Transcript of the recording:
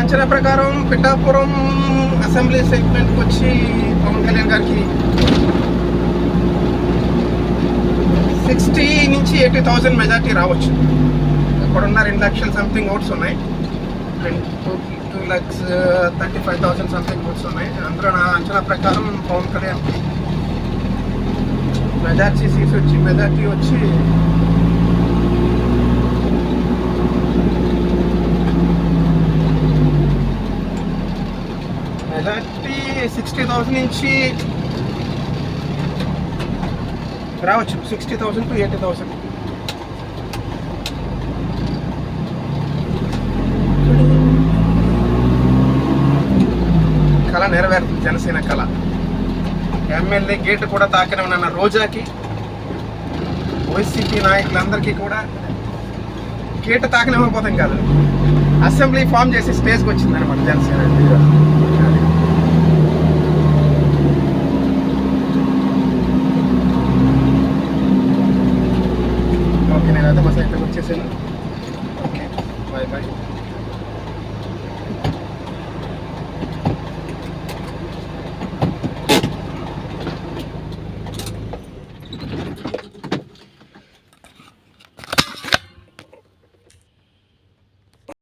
అంచనా ప్రకారం పిఠాపురం అసెంబ్లీ సెగ్మెంట్కి వచ్చి పవన్ కళ్యాణ్ గారికి 60 నుంచి 80,000 మెజార్టీ రావచ్చు. ఇక్కడున్న 2 లక్షల సంథింగ్ ఓట్స్ ఉన్నాయి, 2,35,000 సంథింగ్ ఓట్స్ ఉన్నాయి. అందులో నా అంచనా ప్రకారం పవన్ కళ్యాణ్ మెజార్టీ వచ్చి మెజార్టీ 60,000 నుంచి రావచ్చు, 60,000 to 80,000. కళ నెరవేరుతుంది, జనసేన కళ. ఎమ్మెల్యే గేటు కూడా తాకనే ఉన్న రోజాకి, వైసీపీ నాయకులందరికీ కూడా గేటు తాకనివ్వకపోతాం కాదు, అసెంబ్లీ ఫామ్ చేసి స్టేజ్కి వచ్చింది అనమాట జనసేన. ఓకే, నేనైతే మా సైట్లోకి వచ్చేసాను. Okay, bye bye.